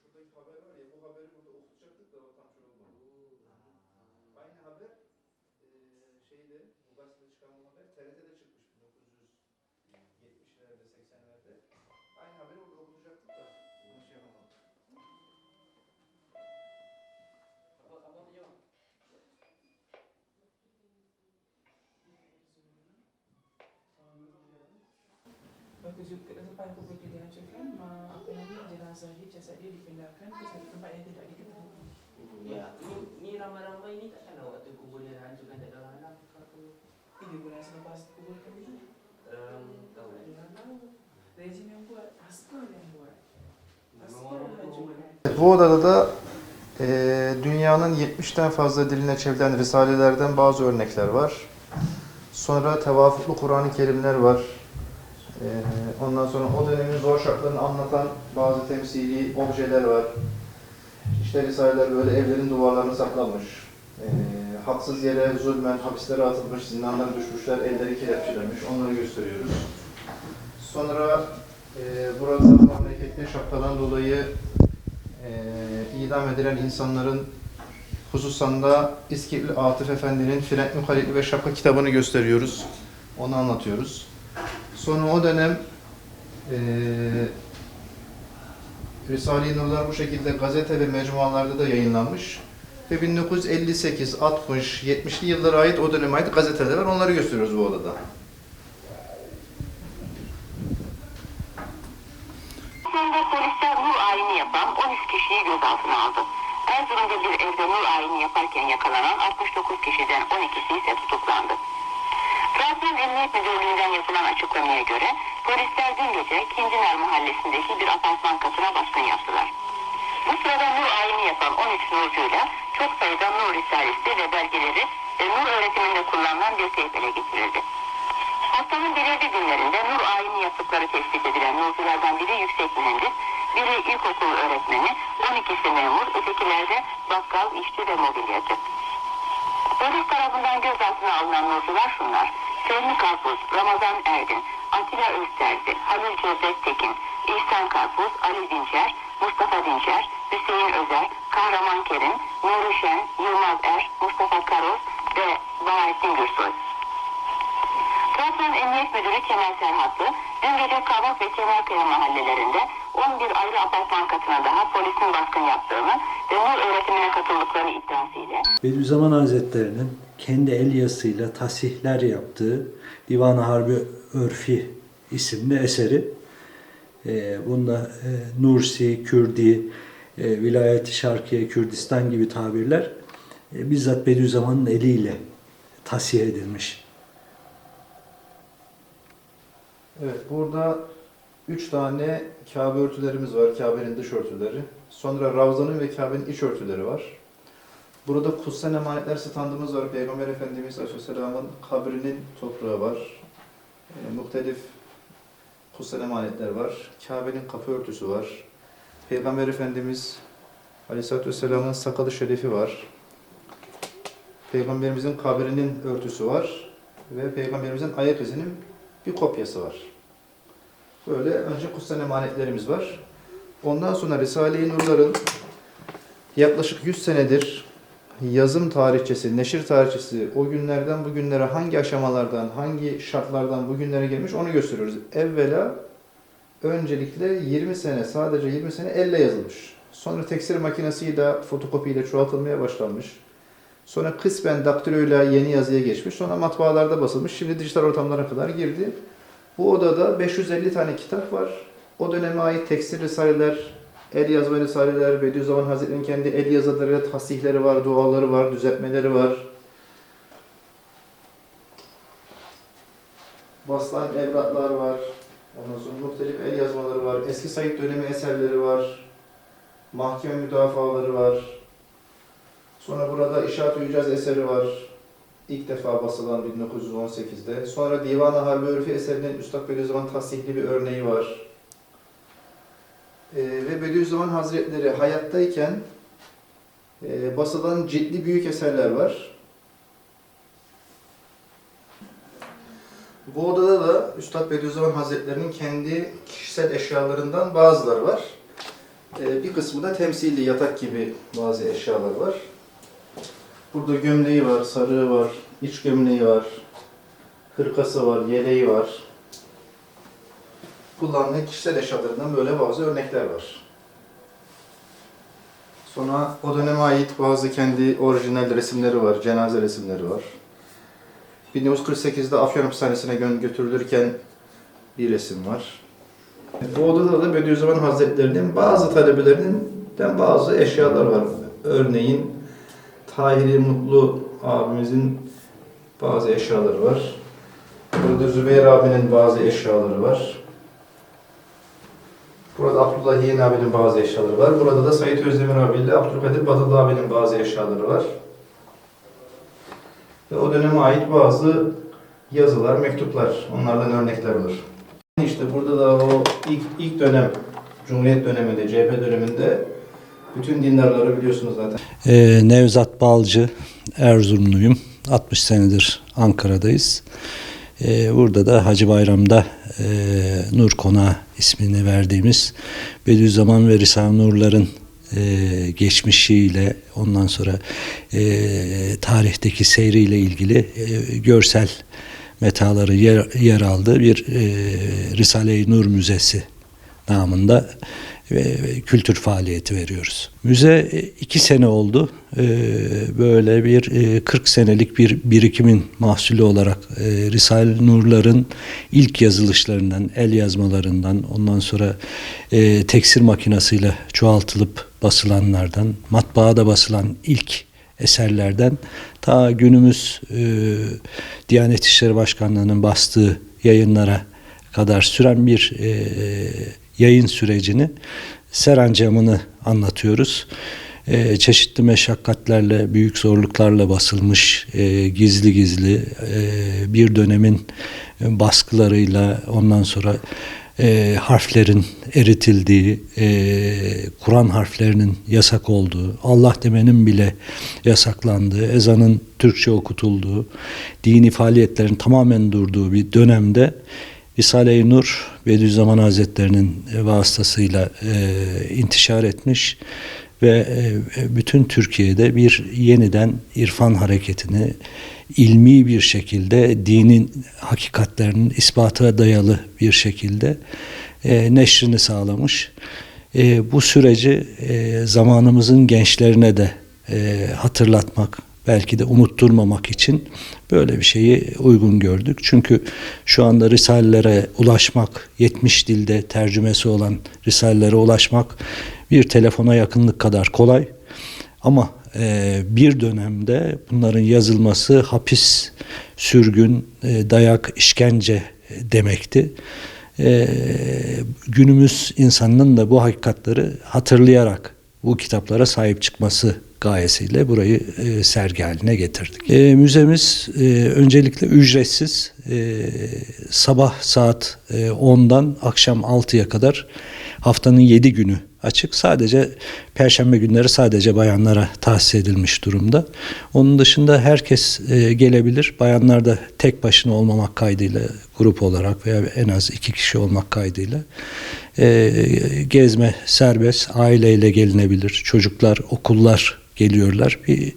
Şuradaki haber var ya, bu haberi burada okutacaktık da o tam şöyle olmadı. Aynı haber şeyde, bu gazetede çıkan bu haber TRT'de çıkmış 1970'lerde, 80'lerde. Aynı haberi burada okutacaktık da bunu şey yapamadık. Tempat kubur dia dihancurkan, apa namanya, jenazah dia, jasad dia dipindahkan ke satu tempat yang tidak diketahui. Ya, ini ramai-ramai ini takkan waktu kuburnya dihancurkan tak ada orang alam ke apa? 3 bulan selepas kuburkan itu. Tahu lah. Jangan tahu. Rejim yang buat, askar yang buat. Memang Askar orang hancurkan. Bu odada da dünyanın 70'ten fazla diline çevrilen risalelerden bazı örnekler var. Sonra tevafuklu Kur'an-ı Kerimler var. Ondan sonra o dönemin zor şartlarını anlatan bazı temsili objeler var. İşte risaleler böyle evlerin duvarlarına saklanmış. Haksız yere zulmen hapislere atılmış, zindanlara düşmüşler, elleri kelepçelenmiş. Onları gösteriyoruz. Sonra burada memlekette şapkadan dolayı idam edilen insanların hususunda İskilli Atıf Efendi'nin Frenk Muhalifli ve Şapka kitabını gösteriyoruz. Onu anlatıyoruz. Sonra o dönem Risale-i Nurlar bu şekilde gazete ve mecmualarda da yayınlanmış. Ve 1958, 60, 70'li yıllara ait o döneme ait gazeteler var. Onları gösteriyoruz bu odada. Erzurum'da polisler nur ayini yapan 13 kişiyi gözaltına aldı. Erzurum'da bir evde nur ayini yaparken yakalanan 69 kişiden 12'si ise tutuklandı. Trabzon Emniyet Müdürlüğü'nden yapılan açıklamaya göre polisler dün gece Kinciler Mahallesi'ndeki bir apartman katına baskın yaptılar. Bu sırada nur ayini yapan 13 nurcuyla çok sayıda nur risalesi ve belgeleri nur öğretiminde kullanılan bir teyp ele getirildi. Haftanın belirli günlerinde nur ayini yaptıkları tespit edilen nurculardan biri yüksek mühendis, biri ilkokul öğretmeni, 12'si memur, ötekiler de bakkal, işçi ve mobilyacı. Polis tarafından gözaltına alınan nurcular şunlar: Fehmi Karpuz, Ramazan Erdin, Atilla Özterzi, Halil Cevdet Tekin, İhsan Karpuz, Ali Dinçer, Mustafa Dinçer, Hüseyin Özer, Kahraman Kerim, Nuri Şen, Yılmaz Er, Mustafa Karoz ve Bahattin Gürsoy. Trabzon Emniyet Müdürü Kemal Serhatlı, dün gece Kavak ve Kemalkaya mahallelerinde 11 ayrı apartman katına daha polisin baskın yaptığını ve nur öğretimine katıldıkları iddiasıyla Bediüzzaman Hazretleri'nin kendi el yazısıyla tasihler yaptığı Divan-ı Harbi Örfi isimli eseri. Bunda Nursi, Kürdi, Vilayet-i Şarkiye, Kürdistan gibi tabirler bizzat Bediüzzaman'ın eliyle tasih edilmiş. Evet, burada 3 tane Kabe örtülerimiz var. Kabe'nin dış örtüleri. Sonra Ravza'nın ve Kabe'nin iç örtüleri var. Burada Kutsen Emanetler standımız var. Peygamber Efendimiz Aleyhisselam'ın kabrinin toprağı var. Muhtelif Kutsen Emanetler var. Kabe'nin kapı örtüsü var. Peygamber Efendimiz Aleyhisselatü Vesselam'ın sakalı şerifi var. Peygamberimizin kabrinin örtüsü var. Ve Peygamberimizin ayak izinin bir kopyası var. Böyle önce Kutsen Emanetlerimiz var. Ondan sonra Risale-i Nurlar'ın yaklaşık 100 senedir yazım tarihçesi, neşir tarihçesi, o günlerden bugünlere hangi aşamalardan, hangi şartlardan bugünlere gelmiş onu gösteriyoruz. Evvela öncelikle 20 sene, sadece 20 sene elle yazılmış. Sonra tekstil makinesiyle, fotokopiyle çoğaltılmaya başlanmış. Sonra kısmen daktiloyla yeni yazıya geçmiş. Sonra matbaalarda basılmış. Şimdi dijital ortamlara kadar girdi. Bu odada 550 tane kitap var. O döneme ait tekstil risaleler, el yazma risaleler, Bediüzzaman Hazretleri'nin kendi el yazıları, tasihleri var, duaları var, düzeltmeleri var. Basılan evraklar var. Ondan sonra muhtelif el yazmaları var. Eski Said dönemi eserleri var. Mahkeme müdafaları var. Sonra burada İşaret-ı İcaz eseri var. İlk defa basılan 1918'de. Sonra Divan-ı Harbi Örfi eserinin Üstad Bediüzzaman tasihli bir örneği var. Ve Bediüzzaman Hazretleri hayattayken basılan ciltli büyük eserler var. Bu odada da Üstad Bediüzzaman Hazretleri'nin kendi kişisel eşyalarından bazıları var. Bir kısmı da temsili yatak gibi bazı eşyalar var. Burada gömleği var, sarığı var, iç gömleği var, hırkası var, yeleği var. Kullandığı kişisel eşyalarından böyle bazı örnekler var. Sonra o döneme ait bazı kendi orijinal resimleri var, cenaze resimleri var. 1948'de Afyon Hapishanesi'ne götürülürken bir resim var. Bu odada da Bediüzzaman Hazretleri'nin bazı talebelerinden bazı eşyalar var. Örneğin Tahir-i Mutlu abimizin bazı eşyaları var. Burada Zübeyir abinin bazı eşyaları var. Burada Abdullah Yeğen abinin bazı eşyaları var. Burada da Said Özdemir abiyle Abdülkadir Batılı abinin bazı eşyaları var. Ve o döneme ait bazı yazılar, mektuplar, onlardan örnekler var. İşte burada da o ilk dönem, Cumhuriyet döneminde, CHP döneminde bütün dindarları biliyorsunuz zaten. Nevzat Balcı, Erzurumluyum. 60 senedir Ankara'dayız. Burada da Hacı Bayram'da Nur Konağı ismini verdiğimiz Bediüzzaman ve Risale-i Nur'ların geçmişiyle, ondan sonra tarihteki seyriyle ilgili görsel metaları yer aldığı bir Risale-i Nur Müzesi namında kültür faaliyeti veriyoruz. Müze 2 sene oldu. Böyle bir 40 senelik bir birikimin mahsulü olarak Risale-i Nur'ların ilk yazılışlarından, el yazmalarından, ondan sonra teksir makinasıyla çoğaltılıp basılanlardan, matbaada basılan ilk eserlerden ta günümüz Diyanet İşleri Başkanlığı'nın bastığı yayınlara kadar süren bir yayın sürecini, serancamını anlatıyoruz. Çeşitli meşakkatlerle, büyük zorluklarla basılmış, gizli gizli bir dönemin baskılarıyla, ondan sonra harflerin eritildiği, Kur'an harflerinin yasak olduğu, Allah demenin bile yasaklandığı, ezanın Türkçe okutulduğu, dini faaliyetlerin tamamen durduğu bir dönemde Risale-i Nur Bediüzzaman Hazretleri'nin vasıtasıyla intişar etmiş ve bütün Türkiye'de bir yeniden irfan hareketini ilmi bir şekilde dinin hakikatlerinin ispatına dayalı bir şekilde neşrini sağlamış. Bu süreci zamanımızın gençlerine de hatırlatmak, belki de unutturmamak için böyle bir şeyi uygun gördük. Çünkü şu anda risalelere ulaşmak, 70 dilde tercümesi olan risalelere ulaşmak bir telefona yakınlık kadar kolay. Ama bir dönemde bunların yazılması hapis, sürgün, dayak, işkence demekti. Günümüz insanının da bu hakikatleri hatırlayarak bu kitaplara sahip çıkması gayesiyle burayı sergi haline getirdik. Müzemiz öncelikle ücretsiz. Sabah saat 10'dan akşam 6'ya kadar haftanın 7 günü açık. Sadece Perşembe günleri sadece bayanlara tahsis edilmiş durumda. Onun dışında herkes gelebilir. Bayanlar da tek başına olmamak kaydıyla, grup olarak veya en az 2 kişi olmak kaydıyla gezme serbest, aileyle gelinebilir. Çocuklar, okullar geliyorlar. Bir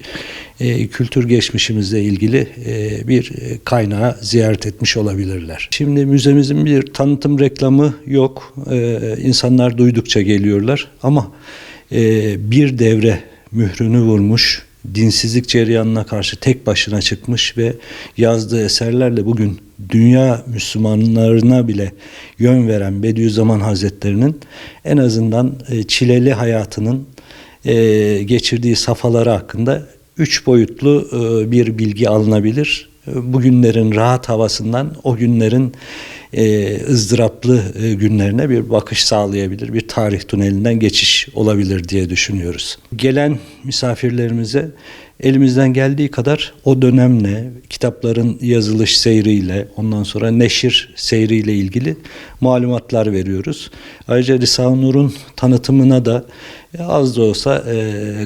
kültür geçmişimizle ilgili bir kaynağı ziyaret etmiş olabilirler. Şimdi müzemizin bir tanıtım reklamı yok. İnsanlar duydukça geliyorlar ama bir devre mührünü vurmuş, dinsizlik cereyanına karşı tek başına çıkmış ve yazdığı eserlerle bugün dünya Müslümanlarına bile yön veren Bediüzzaman Hazretleri'nin en azından çileli hayatının geçirdiği safhaları hakkında 3 boyutlu bir bilgi alınabilir. Bugünlerin rahat havasından o günlerin ızdıraplı günlerine bir bakış sağlayabilir, bir tarih tünelinden geçiş olabilir diye düşünüyoruz. Gelen misafirlerimize elimizden geldiği kadar o dönemle, kitapların yazılış seyriyle, ondan sonra neşir seyriyle ilgili malumatlar veriyoruz. Ayrıca Risale-i Nur'un tanıtımına da az da olsa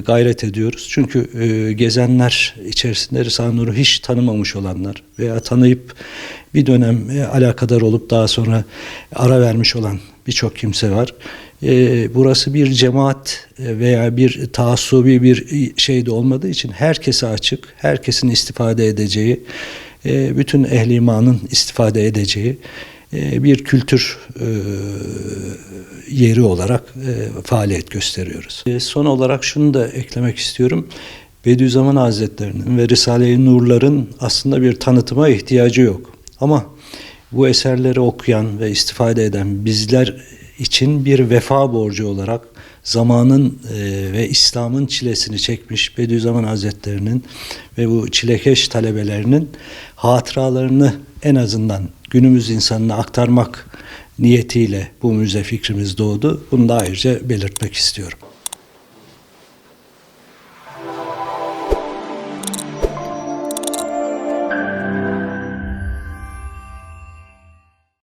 gayret ediyoruz. Çünkü gezenler içerisinde Risale-i Nur'u hiç tanımamış olanlar veya tanıyıp bir dönem alakadar olup daha sonra ara vermiş olan birçok kimse var. Burası bir cemaat veya bir taassubi bir şey de olmadığı için herkese açık, herkesin istifade edeceği, bütün ehli imanın istifade edeceği bir kültür yeri olarak faaliyet gösteriyoruz. Son olarak şunu da eklemek istiyorum. Bediüzzaman Hazretleri'nin ve Risale-i Nur'ların aslında bir tanıtıma ihtiyacı yok. Ama bu eserleri okuyan ve istifade eden bizler için bir vefa borcu olarak zamanın ve İslam'ın çilesini çekmiş Bediüzzaman Hazretleri'nin ve bu çilekeş talebelerinin hatıralarını en azından günümüz insanına aktarmak niyetiyle bu müze fikrimiz doğdu. Bunu da ayrıca belirtmek istiyorum.